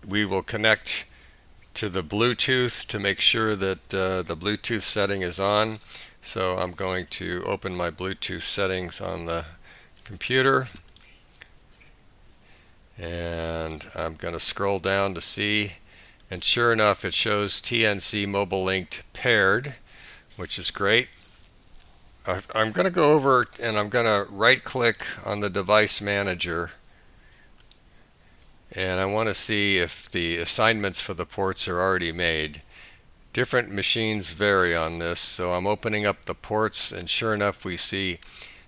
we will connect to the Bluetooth to make sure that the Bluetooth setting is on. So I'm going to open my Bluetooth settings on the computer, and I'm going to scroll down to see, and sure enough it shows TNC mobile linked paired, which is great. I'm going to go over and I'm going to right click on the device manager, and I want to see if the assignments for the ports are already made. Different machines vary on this, so I'm opening up the ports, and sure enough we see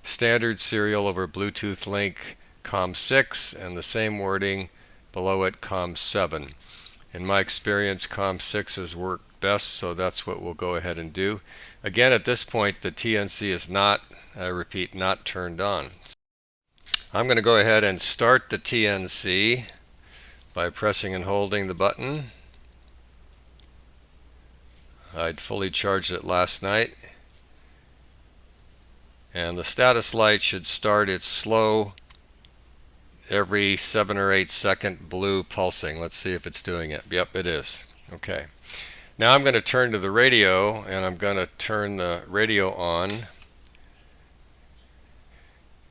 standard serial over Bluetooth link COM6 and the same wording below it COM7. In my experience, COM6 has worked best, so that's what we'll go ahead and do. Again, at this point the TNC is not, I repeat, not turned on. I'm going to go ahead and start the TNC by pressing and holding the button. I'd fully charged it last night, and the status light should start its slow every 7 or 8 second blue pulsing. Let's see if it's doing it. Yep, it is. Okay. Now I'm going to turn to the radio, and I'm going to turn the radio on,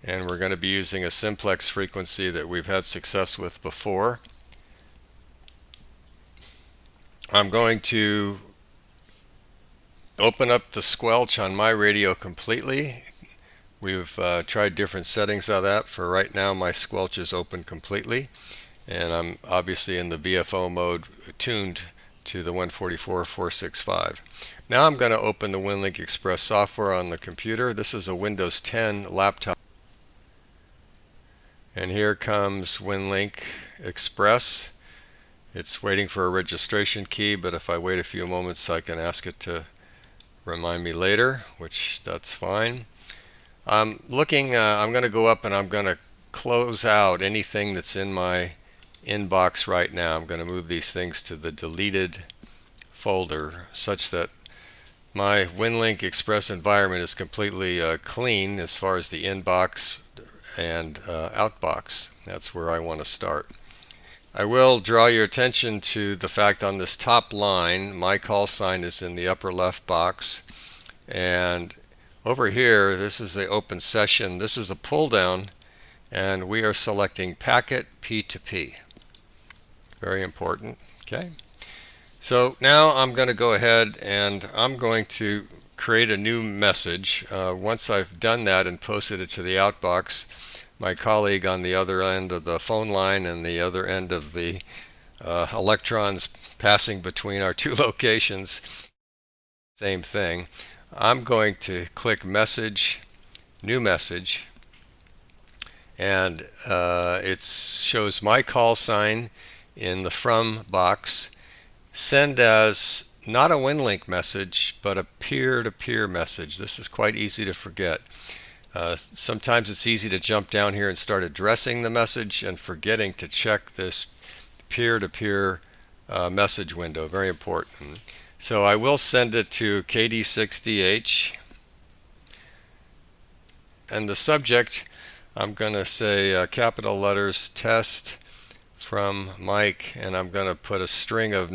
and we're going to be using a Simplex frequency that we've had success with before. I'm going to open up the squelch on my radio completely. We've tried different settings of that. For right now, my squelch is open completely, and I'm obviously in the VFO mode tuned to the 144.465. Now I'm going to open the Winlink Express software on the computer. This is a Windows 10 laptop, and here comes Winlink Express. It's waiting for a registration key, but if I wait a few moments I can ask it to remind me later, which that's fine. I'm going to go up and I'm going to close out anything that's in my inbox right now. I'm going to move these things to the deleted folder such that my Winlink Express environment is completely clean as far as the inbox and outbox. That's where I want to start. I will draw your attention to the fact on this top line, my call sign is in the upper left box, and over here, this is the open session. This is a pull down, and we are selecting Packet P2P. Very important. Okay. So now I'm going to go ahead and I'm going to create a new message. Once I've done that and posted it to the outbox, my colleague on the other end of the phone line and the other end of the electrons passing between our two locations, same thing. I'm going to click Message, New Message, and it shows my call sign in the From box. Send as not a Winlink message, but a peer-to-peer message. This is quite easy to forget. Sometimes it's easy to jump down here and start addressing the message and forgetting to check this peer-to-peer message window. Very important. So I will send it to KD60H, and the subject, I'm going to say capital letters test from Mike, and I'm going to put a string of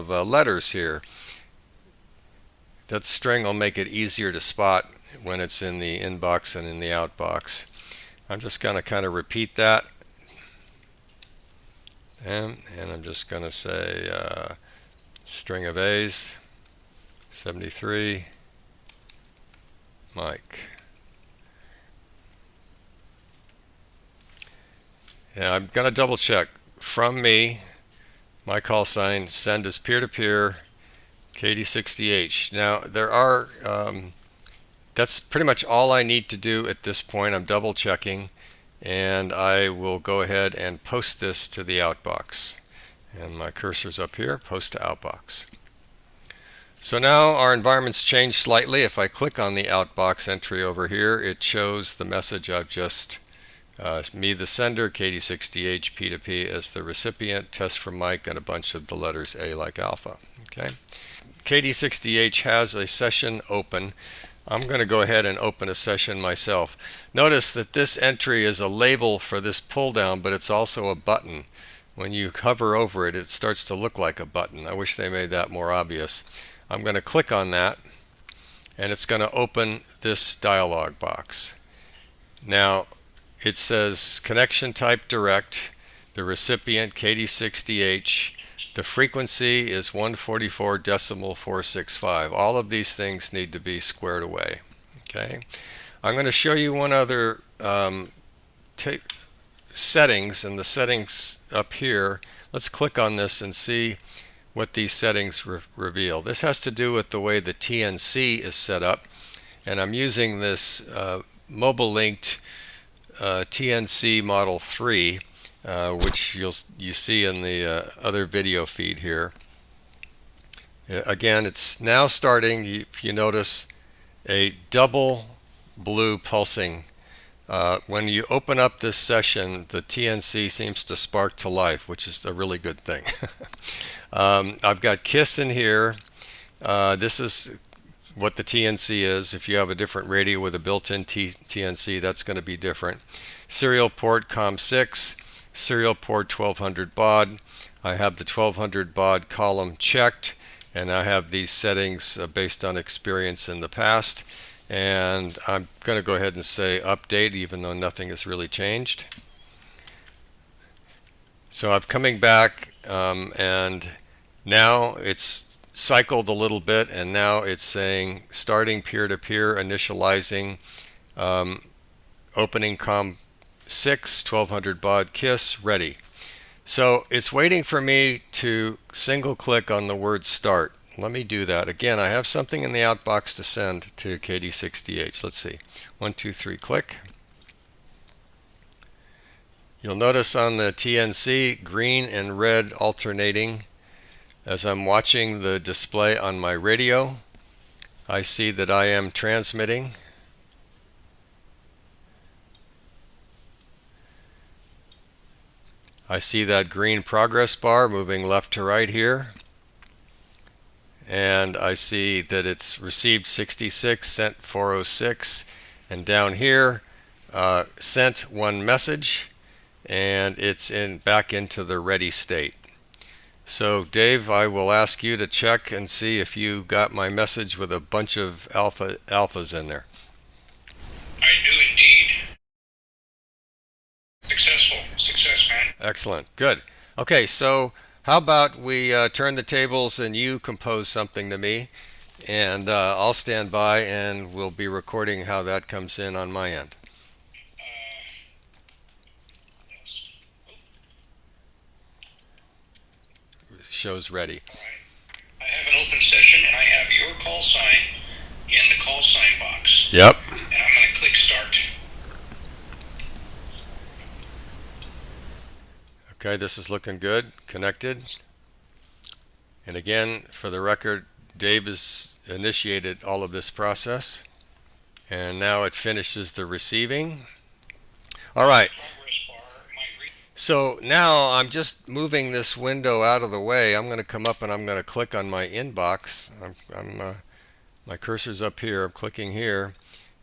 letters here. That string will make it easier to spot when it's in the inbox and in the outbox. I'm just going to kind of repeat that, and I'm just going to say string of A's, 73, Mike. Yeah, I'm going to double check. From me, my call sign, send as peer-to-peer, KD60H. Now there are, that's pretty much all I need to do at this point. I'm double checking, and I will go ahead and post this to the outbox. And my cursor's up here, post to outbox. So now our environment's changed slightly. If I click on the outbox entry over here, it shows the message I've just me the sender, KD60H, P2P as the recipient, test from Mike, and a bunch of the letters A like alpha. Okay. KD60H has a session open. I'm going to go ahead and open a session myself. Notice that this entry is a label for this pull down, but it's also a button. when you hover over it, it starts to look like a button. I wish they made that more obvious. I'm going to click on that, and it's going to open this dialog box. Now, it says connection type direct, the recipient KD60H, the frequency is 144.465. All of these things need to be squared away. Okay, I'm going to show you one other settings, and the settings up here. Let's click on this and see what these settings reveal. This has to do with the way the TNC is set up, and I'm using this mobile linked TNC Model 3, which you see in the other video feed here. Again, it's now starting, if you notice, a double blue pulsing. When you open up this session, the TNC seems to spark to life, which is a really good thing. I've got KISS in here. This is what the TNC is. If you have a different radio with a built-in TNC, that's going to be different. Serial port COM6, serial port 1200 baud. I have the 1200 baud column checked, and I have these settings based on experience in the past. And I'm going to go ahead and say update, even though nothing has really changed. So I'm coming back, and now it's cycled a little bit, and now it's saying starting peer-to-peer, initializing, opening COM6, 1200 baud KISS, ready. So it's waiting for me to single click on the word start. Let me do that. Again, I have something in the outbox to send to KD60H. Let's see. 1, 2, 3, click. You'll notice on the TNC, green and red alternating. As I'm watching the display on my radio, I see that I am transmitting. I see that green progress bar moving left to right here. And I see that it's received 66, sent 406, and down here, sent one message, and it's back into the ready state. So Dave, I will ask you to check and see if you got my message with a bunch of alphas in there. I do indeed. Successful. Success, man. Excellent. Good. Okay, so how about we turn the tables and you compose something to me, and I'll stand by and we'll be recording how that comes in on my end. Yes. Show's ready. All right. I have an open session, and I have your call sign in the call sign box. Yep. And I'm going to click start. Okay, this is looking good. Connected. And again, for the record, Dave has initiated all of this process. And now it finishes the receiving. All right. So now I'm just moving this window out of the way. I'm going to come up and I'm going to click on my inbox. My cursor's up here. I'm clicking here.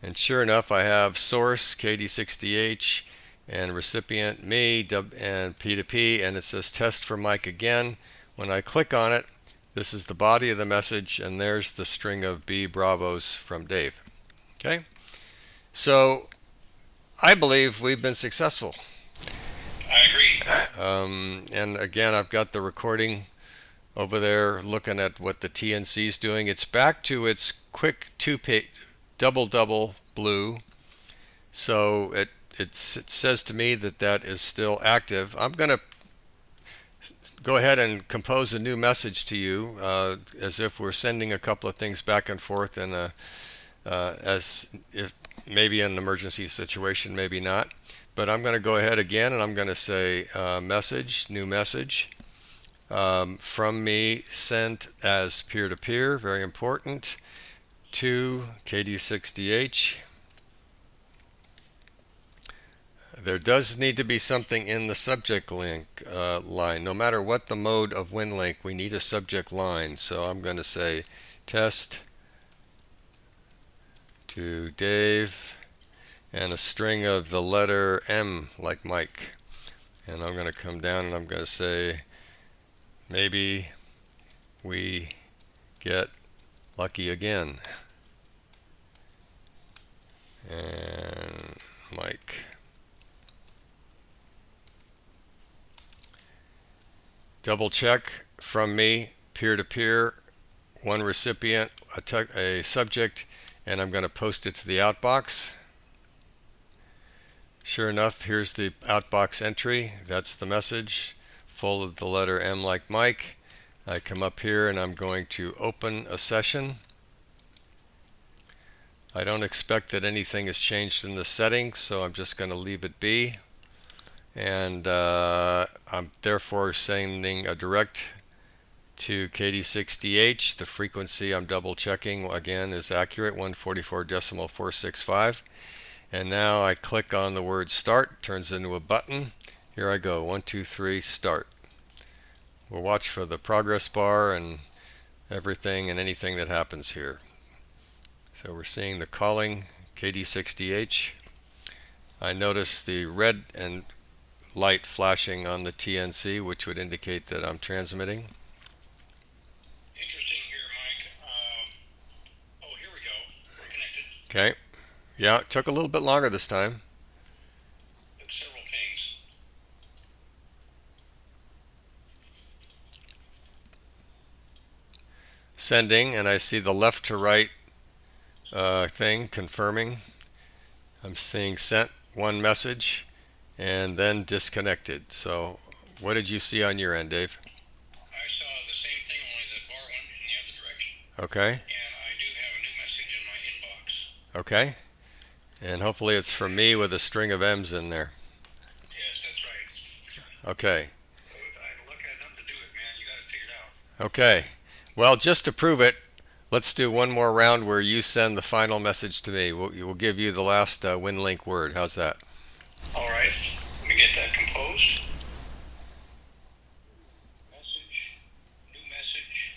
And sure enough, I have source, KD60H, and recipient, me, and P2P, and it says test for Mike again. When I click on it, this is the body of the message, and there's the string of B bravos from Dave. Okay? So I believe we've been successful. I agree. And again, I've got the recording over there looking at what the TNC is doing. It's back to its quick double blue. So it says to me that that is still active. I'm going to go ahead and compose a new message to you as if we're sending a couple of things back and forth in as if maybe an emergency situation, maybe not. But I'm going to go ahead again and I'm going to say message, new message, from me sent as peer-to-peer, very important, to KD60H. There does need to be something in the subject link line. No matter what the mode of Winlink, we need a subject line. So I'm going to say test to Dave, and a string of the letter M like Mike. And I'm going to come down and I'm going to say, maybe we get lucky again. And Mike. Double check from me, peer-to-peer, one recipient, a subject, and I'm going to post it to the outbox. Sure enough, here's the outbox entry. That's the message, full of the letter M like Mike. I come up here and I'm going to open a session. I don't expect that anything has changed in the settings, so I'm just going to leave it be. And I'm therefore sending a direct to KD6DH. The frequency I'm double checking again is accurate, 144.465. And now I click on the word start, turns into a button. Here I go, 1, 2, 3, start. We'll watch for the progress bar and everything and anything that happens here. So we're seeing the calling KD6DH. I notice the red and light flashing on the TNC, which would indicate that I'm transmitting. Interesting here, Mike. Oh, here we go. We're connected. Okay. Yeah, it took a little bit longer this time. Took several pings. Sending, and I see the left to right thing confirming. I'm seeing sent one message and then disconnected. So what did you see on your end, Dave? I saw the same thing, only the bar went in the other direction. Okay. And I do have a new message in my inbox. Okay. And hopefully it's from me with a string of M's in there. Yes, that's right. Okay. I look at enough to do it, man. You got it figured out. Okay. Well, just to prove it, let's do one more round where you send the final message to me. We'll give you the last Winlink word. How's that? All right. Let me get that composed. Message. New message.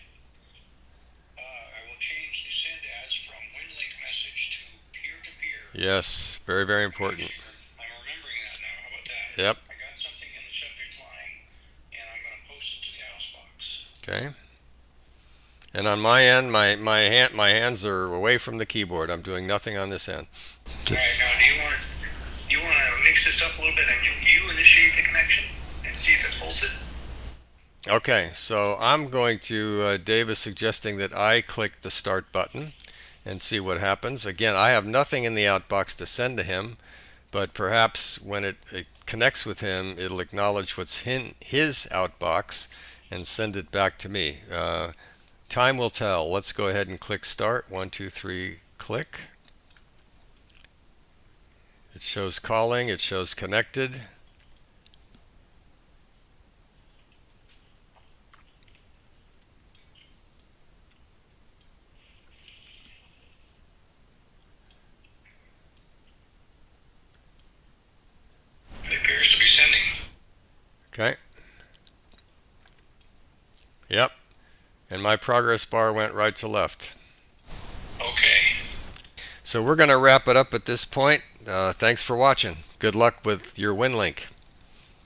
I will change the send as from Winlink message to peer-to-peer. Yes. Very, very important. I'm remembering that now. How about that? Yep. I got something in the subject line, and I'm going to post it to the outbox. Okay. And on my end, my hands are away from the keyboard. I'm doing nothing on this end. All right. Now, do you want to mix this up a little bit and you initiate the connection and see if it pulls it? Okay. So I'm going to. Dave is suggesting that I click the start button and see what happens. Again, I have nothing in the outbox to send to him, but perhaps when it connects with him, it'll acknowledge what's in his outbox and send it back to me. Time will tell. Let's go ahead and click start. 1, 2, 3, click. It shows calling. It shows connected. It appears to be sending. Okay. Yep. And my progress bar went right to left. Okay. So we're going to wrap it up at this point. Thanks for watching. Good luck with your Winlink.